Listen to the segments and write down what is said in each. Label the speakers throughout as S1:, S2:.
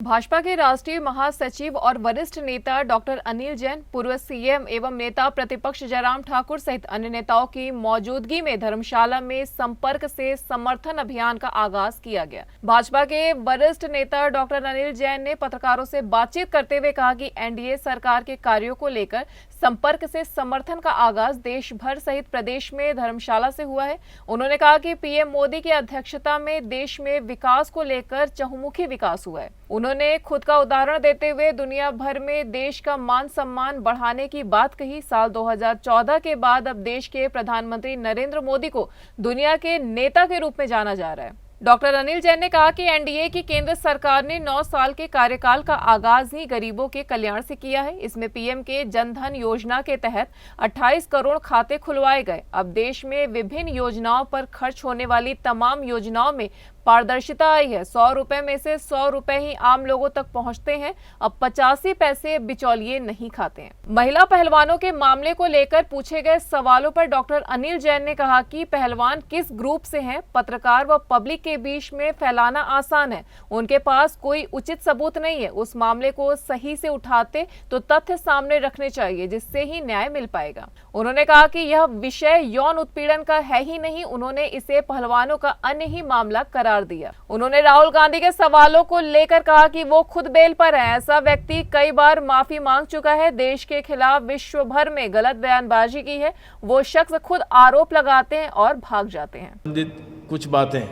S1: भाजपा के राष्ट्रीय महासचिव और वरिष्ठ नेता डॉक्टर अनिल जैन, पूर्व सीएम एवं नेता प्रतिपक्ष जयराम ठाकुर सहित अन्य नेताओं की मौजूदगी में धर्मशाला में संपर्क से समर्थन अभियान का आगाज किया गया। भाजपा के वरिष्ठ नेता डॉक्टर अनिल जैन ने पत्रकारों से बातचीत करते हुए कहा कि एनडीए सरकार के कार्यों को लेकर संपर्क से समर्थन का आगाज देश भर सहित प्रदेश में धर्मशाला से हुआ है। उन्होंने कहा कि पीएम मोदी की अध्यक्षता में देश में विकास को लेकर चहुमुखी विकास हुआ है। उन्होंने खुद का उदाहरण देते हुए दुनिया भर में देश का मान सम्मान बढ़ाने की बात कही। साल 2014 के बाद अब देश के प्रधानमंत्री नरेंद्र मोदी को दुनिया के नेता के रूप में जाना जा रहा है। डॉक्टर अनिल जैन ने कहा कि एनडीए की केंद्र सरकार ने 9 साल के कार्यकाल का आगाज ही गरीबों के कल्याण से किया है। इसमें पीएम के जन धन योजना के तहत 28 करोड़ खाते खुलवाए गए। अब देश में विभिन्न योजनाओं पर खर्च होने वाली तमाम योजनाओं में पारदर्शिता आई है। 100 रुपए में से 100 रुपए ही आम लोगों तक पहुंचते हैं। अब 85 पैसे बिचौलिए नहीं खाते हैं। महिला पहलवानों के मामले को लेकर पूछे गए सवालों पर डॉक्टर अनिल जैन ने कहा कि पहलवान किस ग्रुप से हैं, पत्रकार व पब्लिक के बीच में फैलाना आसान है। उनके पास कोई उचित सबूत नहीं है। उस मामले को सही से उठाते तो तथ्य सामने रखने चाहिए, जिससे ही न्याय मिल पाएगा। उन्होंने कहा कि यह विषय यौन उत्पीड़न का है ही नहीं। उन्होंने इसे पहलवानों का अन्य ही मामला करार दिया। उन्होंने राहुल गांधी के सवालों को लेकर कहा कि वो खुद बेल पर है। ऐसा व्यक्ति कई बार माफी मांग चुका है। देश के खिलाफ विश्व भर में गलत बयानबाजी की है। वो शख्स खुद आरोप लगाते हैं और भाग जाते हैं।
S2: कुछ बातें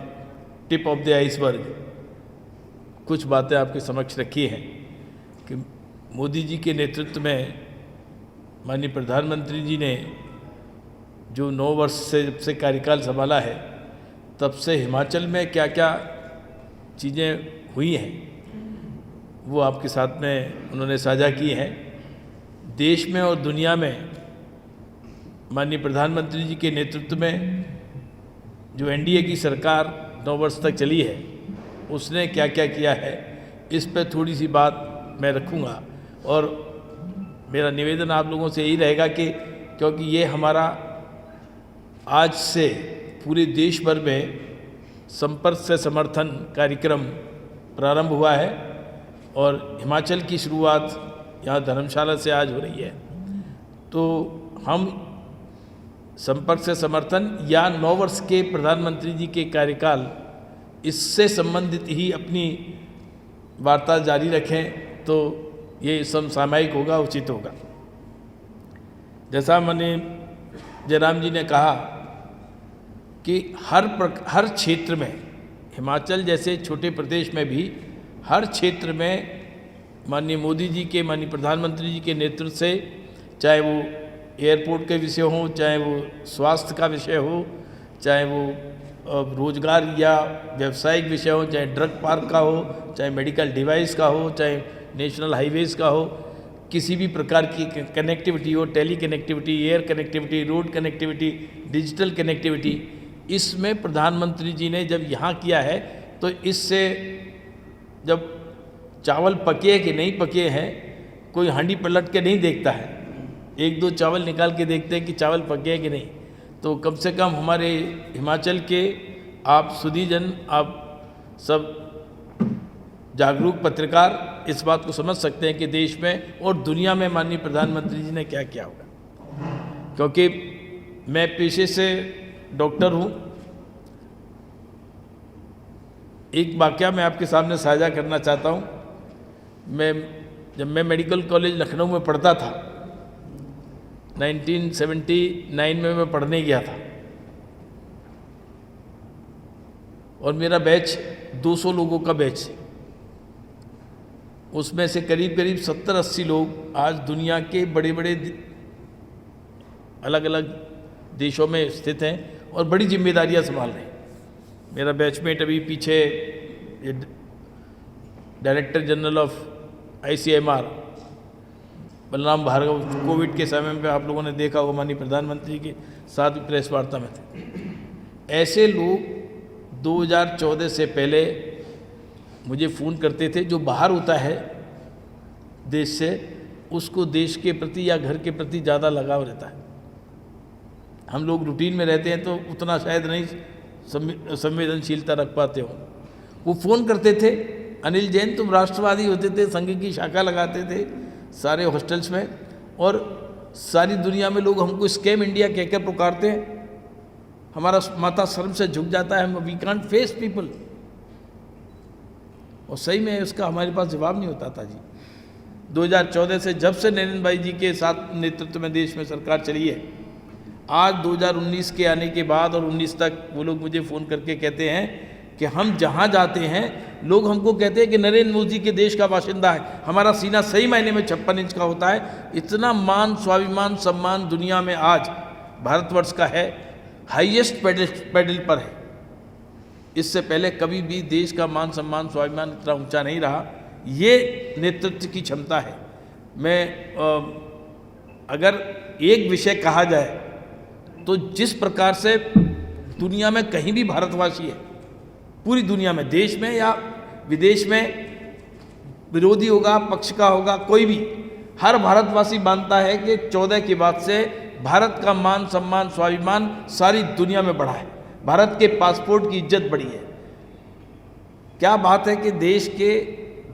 S2: टिप ऑफ द आइसबर्ग, कुछ बातें आपके समक्ष रखी हैं कि मोदी जी के नेतृत्व में माननीय प्रधानमंत्री जी ने जो 9 वर्ष से जब से कार्यकाल संभाला है, तब से हिमाचल में क्या क्या चीज़ें हुई हैं वो आपके साथ में उन्होंने साझा की हैं। देश में और दुनिया में माननीय प्रधानमंत्री जी के नेतृत्व में जो एनडीए की सरकार 9 वर्ष तक चली है, उसने क्या क्या किया है, इस पर थोड़ी सी बात मैं रखूँगा। और मेरा निवेदन आप लोगों से यही रहेगा कि क्योंकि ये हमारा आज से पूरे देश भर में संपर्क से समर्थन कार्यक्रम प्रारंभ हुआ है और हिमाचल की शुरुआत यहाँ धर्मशाला से आज हो रही है। तो हम संपर्क से समर्थन या 9 वर्ष के प्रधानमंत्री जी के कार्यकाल, इससे संबंधित ही अपनी वार्ता जारी रखें तो ये समसामयिक होगा, उचित होगा। जैसा मैंने जयराम जी ने कहा कि हर क्षेत्र में, हिमाचल जैसे छोटे प्रदेश में भी हर क्षेत्र में माननीय मोदी जी के, माननीय प्रधानमंत्री जी के नेतृत्व से, चाहे वो एयरपोर्ट के विषय हो, चाहे वो स्वास्थ्य का विषय हो, चाहे वो रोजगार या व्यावसायिक विषय हो, चाहे ड्रग पार्क का हो, चाहे मेडिकल डिवाइस का हो, चाहे नेशनल हाईवेज का हो, किसी भी प्रकार की कनेक्टिविटी हो, tele connectivity, air connectivity, road connectivity, digital connectivity, इसमें प्रधानमंत्री जी ने जब यहाँ किया है तो इससे जब चावल पके कि नहीं पके हैं, कोई हांडी पलट के नहीं देखता है। 1-2 चावल निकाल के देखते हैं कि चावल पके हैं कि नहीं। तो कम से कम हमारे हिमाचल के आप सुधीजन, आप सब जागरूक पत्रकार इस बात को समझ सकते हैं कि देश में और दुनिया में माननीय प्रधानमंत्री जी ने क्या किया होगा। क्योंकि मैं पेशे से डॉक्टर हूँ। एक वाकया मैं आपके सामने साझा करना चाहता हूँ। जब मैं मेडिकल कॉलेज लखनऊ में पढ़ता था, 1979 में मैं पढ़ने गया था और मेरा बैच 200 लोगों का बैच है। उसमें से करीब 70-80 लोग आज दुनिया के बड़े बड़े अलग अलग देशों में स्थित हैं और बड़ी जिम्मेदारियां संभाल रहे हैं। मेरा बैचमेट अभी पीछे director general of ICMR Balram Bhargava, COVID के समय में आप लोगों ने देखा होगा, माननीय प्रधानमंत्री के साथ भी प्रेस वार्ता में थे। ऐसे लोग 2014 से पहले मुझे फ़ोन करते थे। जो बाहर होता है देश से, उसको देश के प्रति या घर के प्रति ज़्यादा लगाव रहता है। हम लोग रूटीन में रहते हैं तो उतना शायद नहीं संवेदनशीलता रख पाते हो। वो फ़ोन करते थे अनिल जैन तुम राष्ट्रवादी होते थे, संघ की शाखा लगाते थे सारे हॉस्टल्स में, और सारी दुनिया में लोग हमको स्कैम इंडिया कहकर पुकारते हैं। हमारा माथा शर्म से झुक जाता है, वी कांट फेस पीपल। और सही में उसका हमारे पास जवाब नहीं होता था जी। 2014 से जब से नरेंद्र भाई जी के साथ नेतृत्व में देश में सरकार चली है, आज 2019 के आने के बाद और 19 तक वो लोग मुझे फ़ोन करके कहते हैं कि हम जहाँ जाते हैं लोग हमको कहते हैं कि नरेंद्र मोदी के देश का बाशिंदा है। हमारा सीना सही मायने में 56 इंच का होता है। इतना मान, स्वाभिमान, सम्मान दुनिया में आज भारतवर्ष का है, हाईएस्ट पेडल पर है। इससे पहले कभी भी देश का मान, सम्मान, स्वाभिमान इतना ऊंचा नहीं रहा। ये नेतृत्व की क्षमता है। मैं अगर एक विषय कहा जाए तो जिस प्रकार से दुनिया में कहीं भी भारतवासी है, पूरी दुनिया में, देश में या विदेश में, विरोधी होगा, पक्ष का होगा, कोई भी, हर भारतवासी मानता है कि 14 के बाद से भारत का मान, सम्मान, स्वाभिमान सारी दुनिया में बढ़ा है। भारत के पासपोर्ट की इज्जत बढ़ी है। क्या बात है कि देश के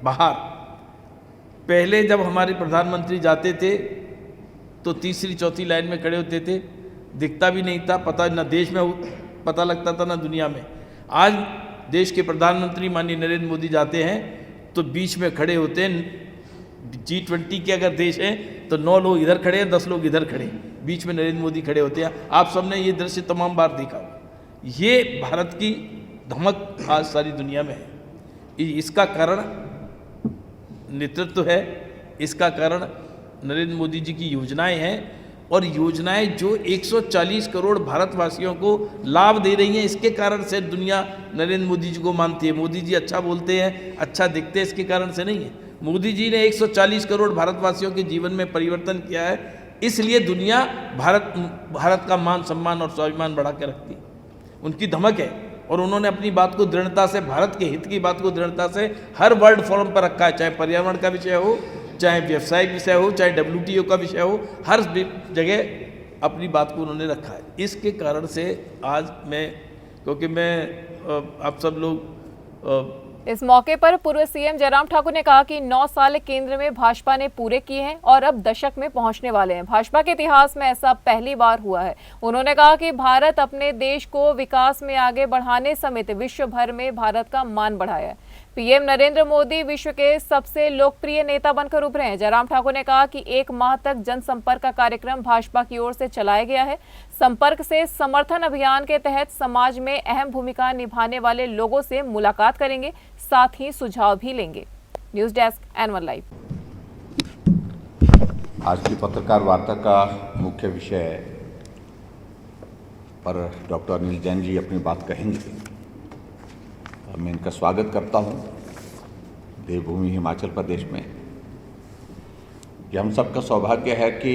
S2: बाहर पहले जब हमारे प्रधानमंत्री जाते थे तो तीसरी चौथी लाइन में खड़े होते थे, दिखता भी नहीं था, पता न देश में पता लगता था न दुनिया में। आज देश के प्रधानमंत्री माननीय नरेंद्र मोदी जाते हैं तो बीच में खड़े होते हैं। G20 के अगर देश हैं तो 9 लोग इधर खड़े हैं, 10 लोग इधर खड़े, बीच में नरेंद्र मोदी खड़े होते हैं। आप सबने ये दृश्य तमाम बार देखा। ये भारत की धमक आज सारी दुनिया में है। इसका कारण नेतृत्व है, इसका कारण नरेंद्र मोदी जी की योजनाएं हैं, और योजनाएं जो 140 करोड़ भारतवासियों को लाभ दे रही हैं, इसके कारण से दुनिया नरेंद्र मोदी जी को मानती है। मोदी जी अच्छा बोलते हैं, अच्छा दिखते हैं, इसके कारण से नहीं है। मोदी जी ने 140 करोड़ भारतवासियों के जीवन में परिवर्तन किया है, इसलिए दुनिया भारत का मान, सम्मान और स्वाभिमान बढ़ा के रखती है। उनकी धमक है, और उन्होंने अपनी बात को दृढ़ता से, भारत के हित की बात को दृढ़ता से हर वर्ल्ड फोरम पर रखा है, चाहे पर्यावरण का विषय हो, चाहे व्यवसायिक विषय हो, चाहे WTO का विषय हो, हर जगह अपनी बात को उन्होंने रखा है। इसके कारण से आज मैं, क्योंकि मैं आप सब लोग
S1: इस मौके पर पूर्व सीएम जयराम ठाकुर ने कहा कि 9 साल केंद्र में भाजपा ने पूरे किए हैं और अब दशक में पहुंचने वाले हैं। भाजपा के इतिहास में ऐसा पहली बार हुआ है। उन्होंने कहा कि भारत अपने देश को विकास में आगे बढ़ाने समेत विश्व भर में भारत का मान बढ़ाया है। पीएम नरेंद्र मोदी विश्व के सबसे लोकप्रिय नेता बनकर उभरे हैं। जयराम ठाकुर ने कहा कि 1 माह तक जनसंपर्क का कार्यक्रम भाजपा की ओर से चलाया गया है। संपर्क से समर्थन अभियान के तहत समाज में अहम भूमिका निभाने वाले लोगों से मुलाकात करेंगे, साथ ही सुझाव भी लेंगे। News desk N1 live.
S3: आज की पत्रकार वार्ता का मुख्य विषय पर डॉक्टर अनिल जैन जी अपनी बात कहेंगे। मैं इनका स्वागत करता हूं देवभूमि हिमाचल प्रदेश में। ये हम सबका सौभाग्य है कि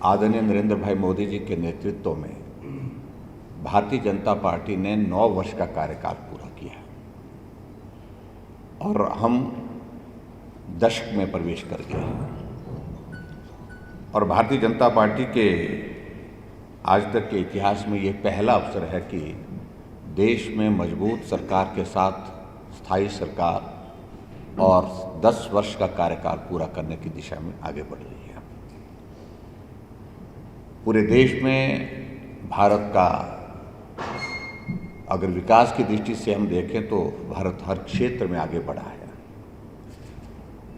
S3: आदरणीय नरेंद्र भाई मोदी जी के नेतृत्व में भारतीय जनता पार्टी ने 9 वर्ष का कार्यकाल पूरा किया और हम दशक में प्रवेश कर गए हैं। और भारतीय जनता पार्टी के आज तक के इतिहास में ये पहला अवसर है कि देश में मजबूत सरकार के साथ स्थायी सरकार और 10 वर्ष का कार्यकाल पूरा करने की दिशा में आगे बढ़ रही है। पूरे देश में भारत का अगर विकास की दृष्टि से हम देखें तो भारत हर क्षेत्र में आगे बढ़ा है,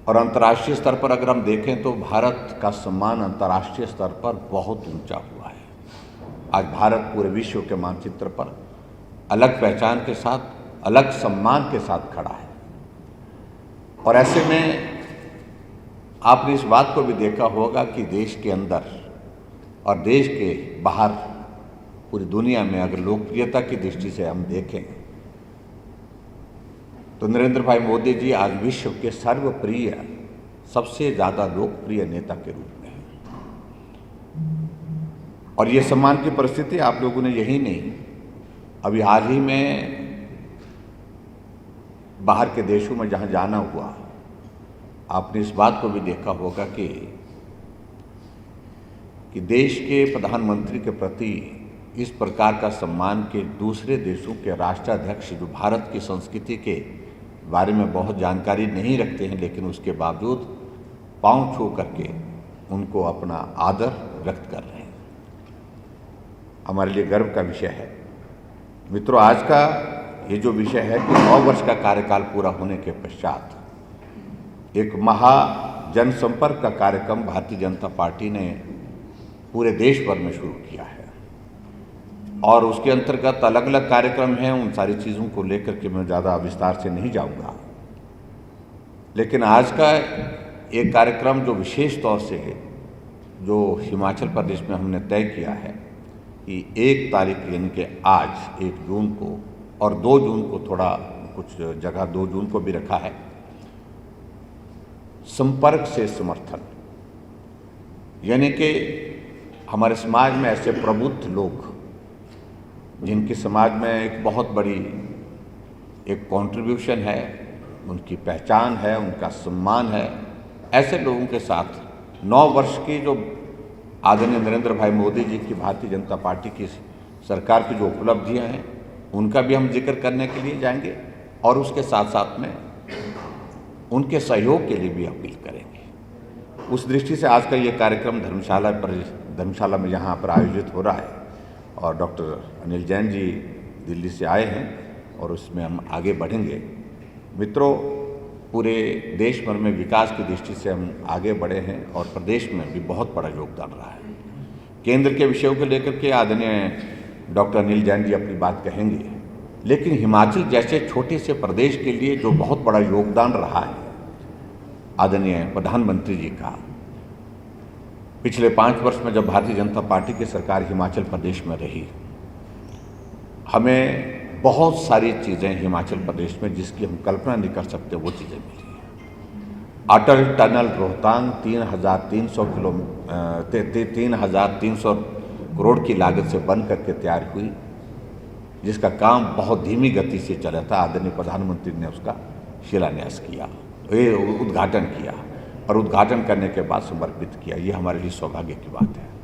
S3: और अंतर्राष्ट्रीय स्तर पर अगर हम देखें तो भारत का सम्मान अंतर्राष्ट्रीय स्तर पर बहुत ऊंचा हुआ है। आज भारत पूरे विश्व के मानचित्र पर अलग पहचान के साथ, अलग सम्मान के साथ खड़ा है। और ऐसे में आपने इस बात को भी देखा होगा कि देश के अंदर और देश के बाहर पूरी दुनिया में अगर लोकप्रियता की दृष्टि से हम देखें तो नरेंद्र भाई मोदी जी आज विश्व के सर्वप्रिय, सबसे ज़्यादा लोकप्रिय नेता के रूप में हैं। और ये सम्मान की परिस्थिति आप लोगों ने यही नहीं, अभी हाल ही में बाहर के देशों में जहाँ जाना हुआ, आपने इस बात को भी देखा होगा कि देश के प्रधानमंत्री के प्रति इस प्रकार का सम्मान के दूसरे देशों के राष्ट्राध्यक्ष जो भारत की संस्कृति के बारे में बहुत जानकारी नहीं रखते हैं, लेकिन उसके बावजूद पांव छू करके उनको अपना आदर व्यक्त कर रहे हैं। हमारे लिए गर्व का विषय है। मित्रों, आज का ये जो विषय है कि 9 वर्ष का कार्यकाल पूरा होने के पश्चात एक महा जनसंपर्क का कार्यक्रम भारतीय जनता पार्टी ने पूरे देश भर में शुरू किया है और उसके अंतर्गत अलग अलग कार्यक्रम हैं। उन सारी चीज़ों को लेकर के मैं ज़्यादा विस्तार से नहीं जाऊंगा, लेकिन आज का एक कार्यक्रम जो विशेष तौर से है, जो हिमाचल प्रदेश में हमने तय किया है कि 1 तारीख यानी कि आज 1 जून को और 2 जून को, थोड़ा कुछ जगह 2 जून को भी रखा है, संपर्क से समर्थन। यानी कि हमारे समाज में ऐसे प्रबुद्ध लोग जिनकी समाज में एक बहुत बड़ी एक कंट्रीब्यूशन है, उनकी पहचान है, उनका सम्मान है, ऐसे लोगों के साथ 9 वर्ष की जो आदरणीय नरेंद्र भाई मोदी जी की भारतीय जनता पार्टी की सरकार की जो उपलब्धियां हैं, उनका भी हम जिक्र करने के लिए जाएंगे और उसके साथ साथ में उनके सहयोग के लिए भी अपील करेंगे। उस दृष्टि से आज का ये कार्यक्रम धर्मशाला में यहाँ पर आयोजित हो रहा है और डॉक्टर अनिल जैन जी दिल्ली से आए हैं और उसमें हम आगे बढ़ेंगे। मित्रों, पूरे देश भर में विकास की दृष्टि से हम आगे बढ़े हैं और प्रदेश में भी बहुत बड़ा योगदान रहा है। केंद्र के विषयों को लेकर के आदरणीय डॉक्टर अनिल जैन जी अपनी बात कहेंगे, लेकिन हिमाचल जैसे छोटे से प्रदेश के लिए जो बहुत बड़ा योगदान रहा है आदरणीय प्रधानमंत्री जी का, पिछले 5 वर्ष में जब भारतीय जनता पार्टी की सरकार हिमाचल प्रदेश में रही, हमें बहुत सारी चीज़ें हिमाचल प्रदेश में जिसकी हम कल्पना नहीं कर सकते वो चीज़ें मिली हैं। अटल टनल रोहतांग 3,300 करोड़ की लागत से बन करके तैयार हुई, जिसका काम बहुत धीमी गति से चला था। आदरणीय प्रधानमंत्री ने उसका शिलान्यास किया, उद्घाटन किया और उद्घाटन करने के बाद समर्पित किया। ये हमारे लिए सौभाग्य की बात है।